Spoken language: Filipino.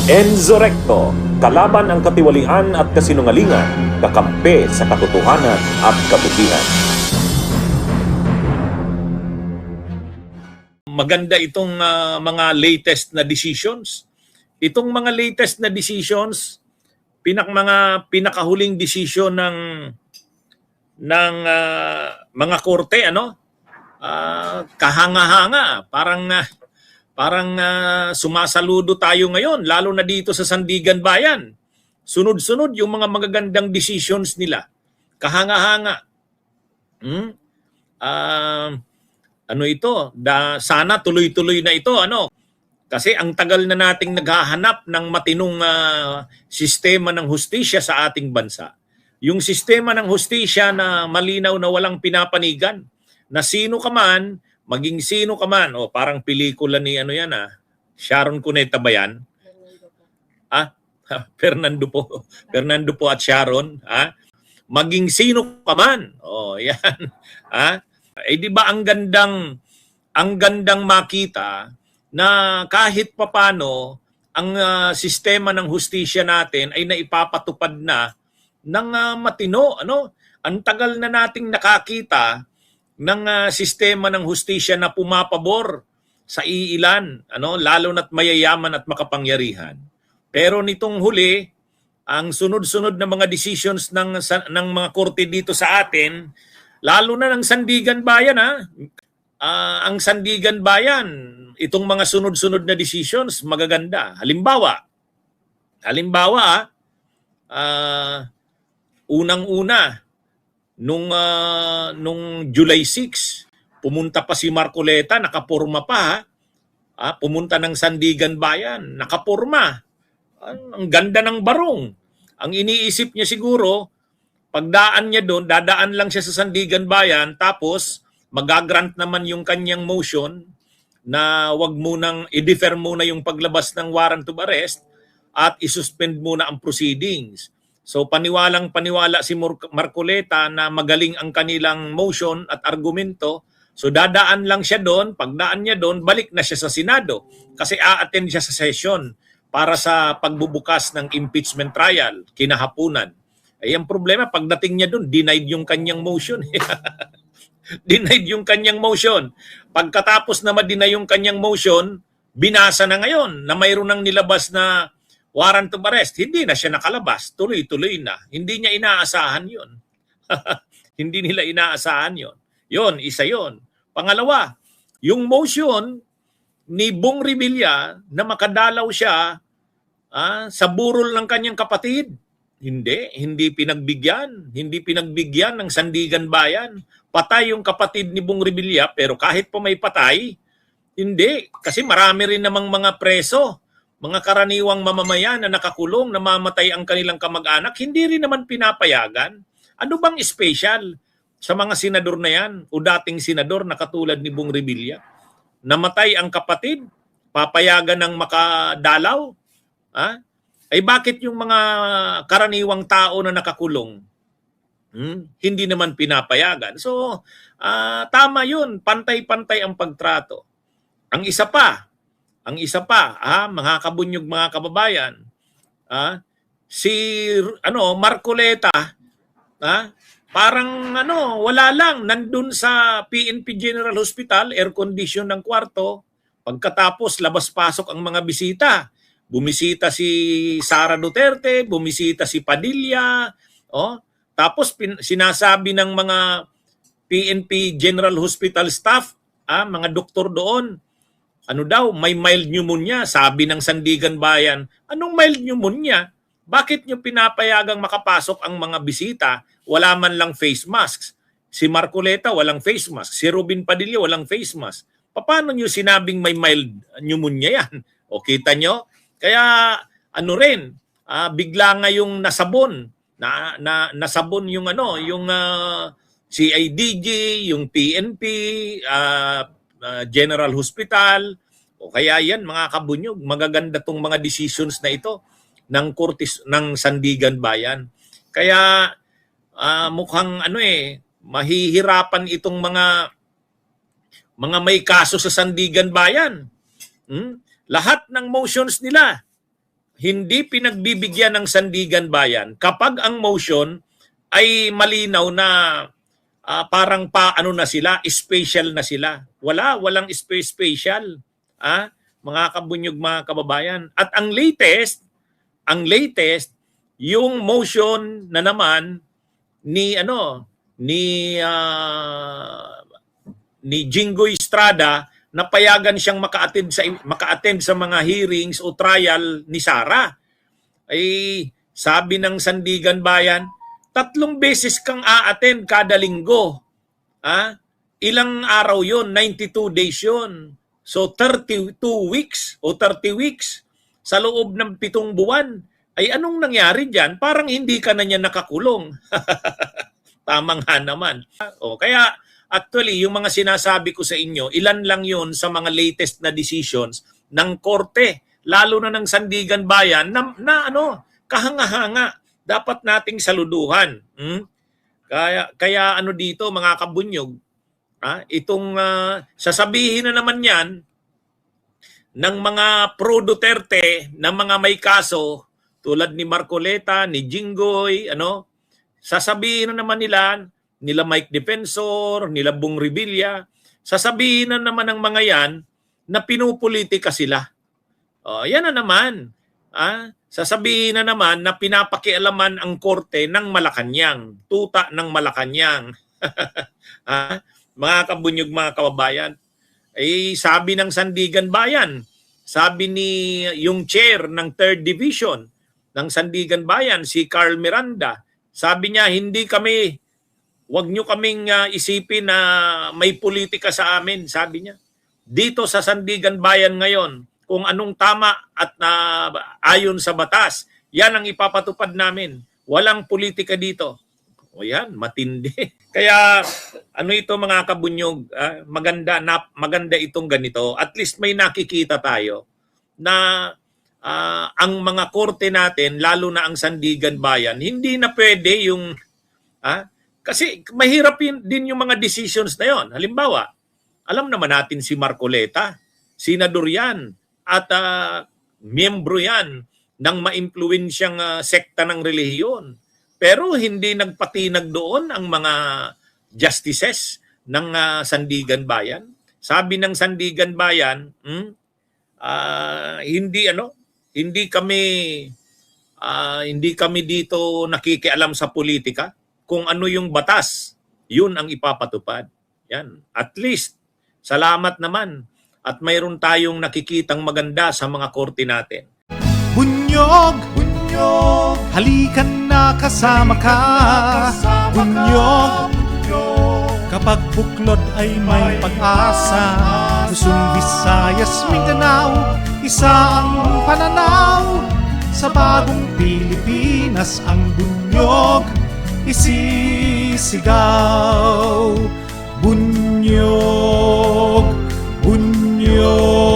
Enzo Recto, kalaban ang katiwalian at kasinungalingan, kakampi sa katotohanan at kabutihan. Maganda itong mga latest na decisions. Itong mga latest na decisions, mga pinakahuling decision ng mga korte, kahanga-hanga, parang sumasaludo tayo ngayon, lalo na dito sa Sandigan Bayan. Sunod-sunod yung mga magagandang decisions nila. Kahanga-hanga. Sana tuloy-tuloy na ito, Kasi ang tagal na nating naghahanap ng matinong sistema ng hustisya sa ating bansa. Yung sistema ng hustisya na malinaw na walang pinapanigan, na sino ka man, maging sino ka man, parang pelikula ni Sharon Cuneta ba yan? Fernando po at Sharon, maging sino ka man. Yan. Di ba ang gandang makita na kahit papano ang sistema ng hustisya natin ay naipapatupad na ng matino, Ang tagal na nating nakakita ng sistema ng hustisya na pumapabor sa iilan, lalo na't mayayaman at makapangyarihan. Pero nitong huli, ang sunod-sunod na mga decisions ng mga korte dito sa atin, lalo na ng Sandigan Bayan, ang Sandigan Bayan, itong mga sunod-sunod na decisions, magaganda. Halimbawa, unang-una, nung July 6, pumunta pa si Marcoleta, nakapurma pa, pumunta ng Sandigan Bayan, nakapurma. Ang ganda ng barong. Ang iniisip niya siguro, pagdaan niya doon, dadaan lang siya sa Sandigan Bayan, tapos magagrant naman yung kanyang motion na wag munang i-defer muna yung paglabas ng warrant of arrest at isuspend muna ang proceedings. So paniwalang-paniwala si Marcoleta na magaling ang kanilang motion at argumento. So dadaan lang siya doon, pagdaan niya doon, balik na siya sa Senado kasi a-attend siya sa session para sa pagbubukas ng impeachment trial kinahapunan. Ang problema, pagdating niya doon, denied yung kanyang motion. Denied yung kanyang motion. Pagkatapos na ma-deny yung kanyang motion, binasa na ngayon na mayroon nang nilabas na warrant of arrest. Hindi na siya nakalabas. Tuloy-tuloy na. Hindi niya inaasahan yun. Hindi nila inaasahan yun. Yun, isa yun. Pangalawa, yung motion ni Bong Revilla na makadalaw siya sa burol ng kanyang kapatid. Hindi pinagbigyan. Hindi pinagbigyan ng Sandigan Bayan. Patay yung kapatid ni Bong Revilla, pero kahit pa may patay, hindi. Kasi marami rin namang mga preso, mga karaniwang mamamayan na nakakulong, namamatay ang kanilang kamag-anak, hindi rin naman pinapayagan. Ano bang special sa mga senador na yan o dating senador na katulad ni Bong Revilla? Namatay ang kapatid, papayagan ng makadalaw? Ay bakit yung mga karaniwang tao na nakakulong, hindi naman pinapayagan? So, tama yun. Pantay-pantay ang pagtrato. Ang isa pa, mga kabunyog, mga kababayan, si Marcoleta, parang wala lang, nandun sa PNP General Hospital, air condition ng kwarto, pagkatapos labas-pasok ang mga bisita. Bumisita si Sara Duterte, bumisita si Padilla, tapos sinasabi ng mga PNP General Hospital staff, mga doktor doon, may mild pneumonia, sabi ng Sandigan Bayan. Anong mild pneumonia? Bakit nyo pinapayagang makapasok ang mga bisita? Wala man lang face masks. Si Marcoleta walang face mask. Si Robin Padilla walang face mask. Paano nyo sinabing may mild pneumonia yan? O kita nyo? Kaya bigla nga yung nasabon. Nasabon yung CIDG, yung PNP, General Hospital, o kaya yan mga kabunyog, magaganda tong mga decisions na ito ng Kortes ng Sandigan Bayan. Kaya mukhang mahihirapan itong mga may kaso sa Sandigan Bayan. Lahat ng motions nila hindi pinagbibigyan ng Sandigan Bayan kapag ang motion ay malinaw na parang ano na sila, special na sila. Walang special. Mga kabunyog, mga kababayan. At ang latest, yung motion na naman ni Jinggoy Estrada na payagan siyang maka-attend sa mga hearings o trial ni Sara. Ay sabi ng Sandigan Bayan, 3 beses kang a-attend kada linggo. Ilang araw yon? 92 days yon. So 32 weeks o 30 weeks sa loob ng 7 buwan. Ay anong nangyari diyan? Parang hindi ka na niya nakakulong. Tamang nga naman. Kaya actually, yung mga sinasabi ko sa inyo, ilan lang yon sa mga latest na decisions ng korte, lalo na ng Sandigan Bayan na kahanga-hanga. Dapat nating saluduhan. Kaya dito, mga kabunyog, itong sasabihin na naman yan ng mga pro-Duterte na mga may kaso tulad ni Marcoleta, ni Jinggoy, sasabihin na naman nila Mike Defensor, nila Bong Revilla, sasabihin na naman ng mga yan na pinupolitika sila. Yan na naman. Sasabihin na naman na pinapakialaman ang korte ng Malacanang, tuta ng Malacanang. Mga kabunyog, mga kababayan, sabi ng Sandigan Bayan, sabi ni yung chair ng 3rd Division ng Sandigan Bayan, si Carl Miranda, sabi niya, wag nyo kaming isipin na may politika sa amin, sabi niya. Dito sa Sandigan Bayan ngayon, kung anong tama at ayon sa batas, yan ang ipapatupad namin. Walang politika dito. Yan, matindi. Kaya ito, mga kabunyog, maganda itong ganito. At least may nakikita tayo na ang mga korte natin, lalo na ang Sandigan Bayan, hindi na pwede yung kasi mahirap din yung mga decisions na yon. Halimbawa, alam naman natin si Marcoleta, senador yan, at miyembro yan ng maimpluwensyang sekta ng relihiyon. Pero hindi nagpatinag doon ang mga justices ng Sandigan Bayan. Sabi ng Sandigan Bayan, hindi kami dito nakikialam sa politika. Kung ano yung batas, yun ang ipapatupad. Yan. At least, salamat naman. At mayroon tayong nakikitang maganda sa mga korte natin. Bunyog, halikan na kasama ka. Bunyog, kapag buklod ay may pag-asa. Luzon, Visayas, Mindanao, isa ang pananaw. Sa bagong Pilipinas ang bunyog isisigaw. Bunyog, bunyog.